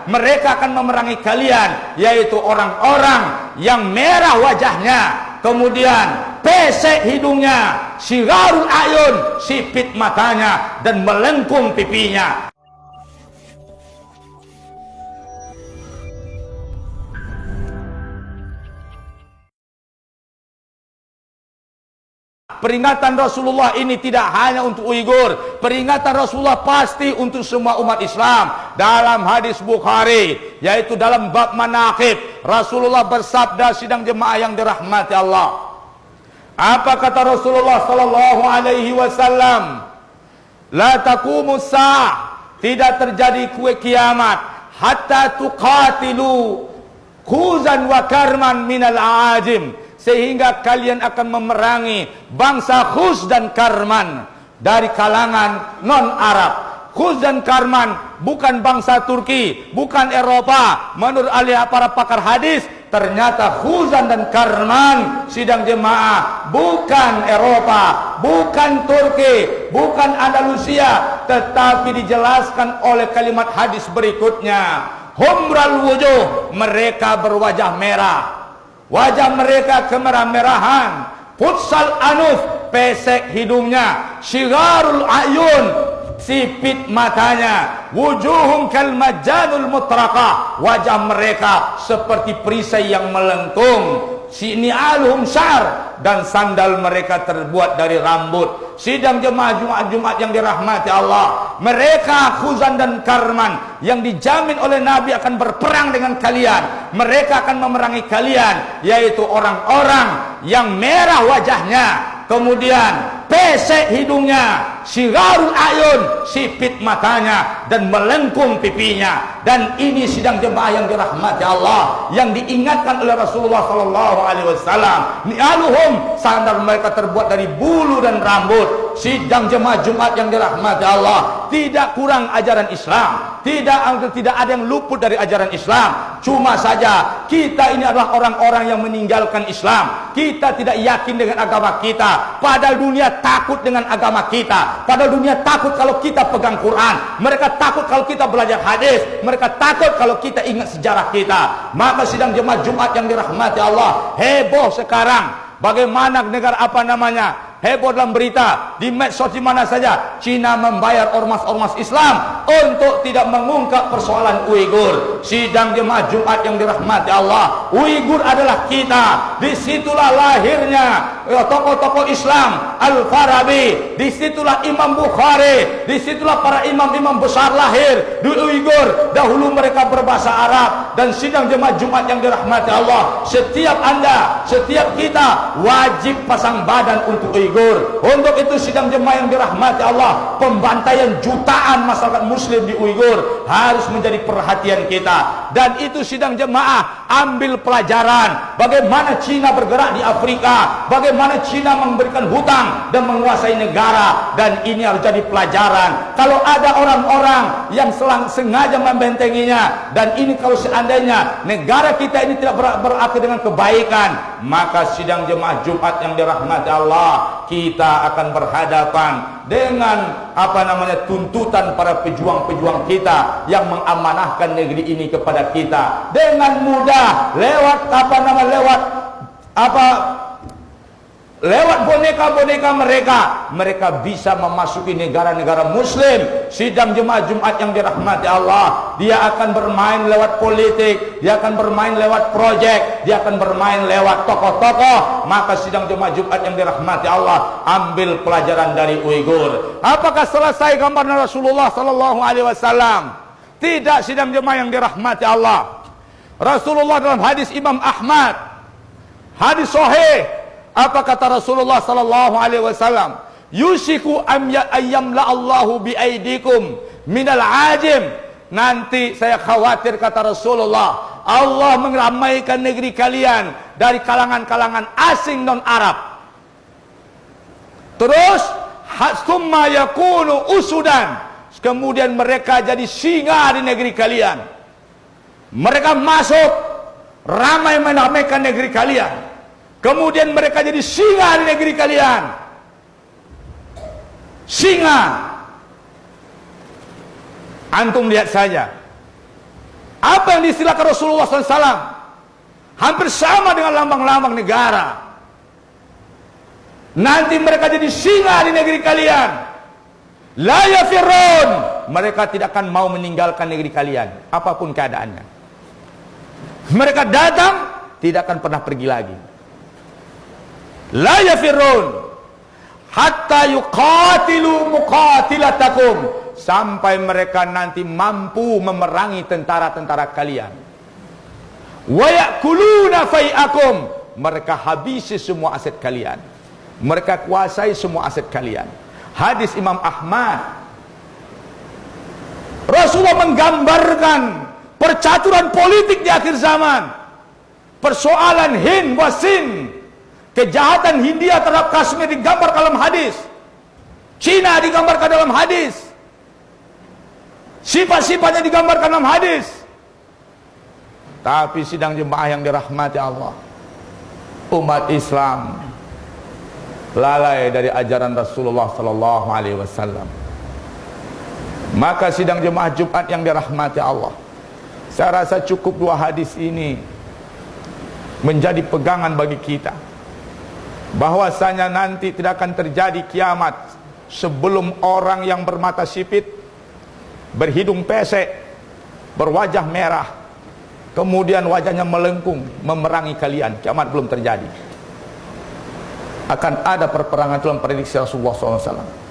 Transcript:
mereka akan memerangi kalian, yaitu orang-orang yang merah wajahnya, kemudian pesek hidungnya, syirarul ayun, sipit matanya, dan melengkung pipinya. Peringatan Rasulullah ini tidak hanya untuk Uighur. Peringatan Rasulullah pasti untuk semua umat Islam. Dalam hadis Bukhari, yaitu dalam bab manaqib, Rasulullah bersabda, sidang jemaah yang dirahmati Allah. Apa kata Rasulullah sallallahu alaihi wasallam? La taqumus sa'ah, tidak terjadi kue kiamat hatta tuqatilu khuzan wa karman minal aajim, sehingga kalian akan memerangi bangsa Khuz dan Karman dari kalangan non-Arab. Khuz dan Karman bukan bangsa Turki, bukan Eropa. Menurut ahli para pakar hadis, ternyata Khuzan dan Karman, sidang jemaah, bukan Eropa, bukan Turki, bukan Andalusia, tetapi dijelaskan oleh kalimat hadis berikutnya. Humral wujuh, mereka berwajah merah. Wajah mereka kemerah-merahan. Futsal anuf, pesek hidungnya. Syirarul ayun, sipit matanya. Wujuhum kal majanul mutraqah, wajah mereka seperti perisai yang melengkung. Sini'aluhum syar, dan sandal mereka terbuat dari rambut. Sidang jemaah Jumat yang dirahmati Allah, mereka Khuzan dan Karman yang dijamin oleh Nabi akan berperang dengan kalian, mereka akan memerangi kalian, yaitu orang-orang yang merah wajahnya, kemudian pesek hidungnya, syirarul ayun, sipit matanya, dan melengkung pipinya. Dan ini sidang jemaah yang dirahmati Allah, yang diingatkan oleh Rasulullah sallallahu alaihi wasallam. Ni'aluhum, sandal mereka terbuat dari bulu dan rambut. Sidang jemaah Jumat yang dirahmati Allah, tidak kurang ajaran Islam, tidak ada yang luput dari ajaran Islam. Cuma saja kita ini adalah orang-orang yang meninggalkan Islam. Kita tidak yakin dengan agama kita, padahal dunia takut dengan agama kita. Padahal dunia takut kalau kita pegang Quran. Mereka takut kalau kita belajar hadis. Mereka takut kalau kita ingat sejarah kita. Maka sidang jemaah Jumat yang dirahmati Allah, heboh sekarang. Bagaimana negara heboh dalam berita, di medsos di mana saja, Cina membayar ormas-ormas Islam untuk tidak mengungkap persoalan Uighur. Sidang jemaah Jumat yang dirahmati Allah, Uighur adalah kita. Disitulah lahirnya tokoh-tokoh Islam, Al-Farabi, disitulah Imam Bukhari, disitulah para imam-imam besar lahir di Uighur. Dahulu mereka berbahasa Arab. Dan sidang jemaah Jumat yang dirahmati Allah, setiap anda, setiap kita wajib pasang badan untuk Uighur. Untuk itu sidang jemaah yang dirahmati Allah, pembantaian jutaan masyarakat muslim di Uighur harus menjadi perhatian kita. Dan itu sidang jemaah, ambil pelajaran bagaimana Cina bergerak di Afrika, bagaimana Cina memberikan hutang dan menguasai negara. Dan ini harus jadi pelajaran. Kalau ada orang-orang yang sengaja membentenginya, dan ini kalau seandainya negara kita ini tidak berakhir dengan kebaikan, maka sidang jemaah Jumat yang dirahmati Allah, kita akan berhadapan dengan tuntutan para pejuang-pejuang kita yang mengamanahkan negeri ini kepada kita dengan mudah lewat boneka-boneka mereka bisa memasuki negara-negara muslim. Sidang jemaah Jumat yang dirahmati Allah, dia akan bermain lewat politik, dia akan bermain lewat proyek, dia akan bermain lewat tokoh-tokoh. Maka sidang jemaah Jumat yang dirahmati Allah, ambil pelajaran dari Uighur. Apakah selesai gambaran Rasulullah sallallahu alaihi wasallam? Tidak, sidang jemaah yang dirahmati Allah. Rasulullah dalam hadis Imam Ahmad, hadis sahih, apa kata Rasulullah sallallahu alaihi wasallam? Yushiku ayyam la Allahu bi aidikum minal ajim. Nanti saya khawatir, kata Rasulullah, Allah meramaikan negeri kalian dari kalangan-kalangan asing non Arab. Terus summa yakunu usudan, kemudian mereka jadi singa di negeri kalian. Mereka masuk ramai meramaikan negeri kalian. Kemudian mereka jadi singa di negeri kalian. Singa. Antum lihat saja. Apa yang diistilahkan Rasulullah SAW hampir sama dengan lambang-lambang negara. Nanti mereka jadi singa di negeri kalian. La yafirun, mereka tidak akan mau meninggalkan negeri kalian apapun keadaannya. Mereka datang tidak akan pernah pergi lagi. La yafirun hatta yuqatilu muqatilatakum, sampai mereka nanti mampu memerangi tentara-tentara kalian. Wa yakuluna fai'akum, mereka habisi semua aset kalian. Mereka kuasai semua aset kalian. Hadis Imam Ahmad. Rasulullah menggambarkan percaturan politik di akhir zaman. Persoalan Hind wasin, kejahatan Hindia terhadap Kashmir digambarkan dalam hadis. Cina digambarkan dalam hadis. Sifat-sifatnya digambarkan dalam hadis. Tapi sidang jemaah yang dirahmati Allah, umat Islam lalai dari ajaran Rasulullah sallallahu alaihi wasallam. Maka sidang jemaah Jumat yang dirahmati Allah, saya rasa cukup dua hadis ini menjadi pegangan bagi kita, bahwasanya nanti tidak akan terjadi kiamat sebelum orang yang bermata sipit, berhidung pesek, berwajah merah, kemudian wajahnya melengkung memerangi kalian. Kiamat belum terjadi. Akan ada perperangan dalam prediksi Rasulullah SAW.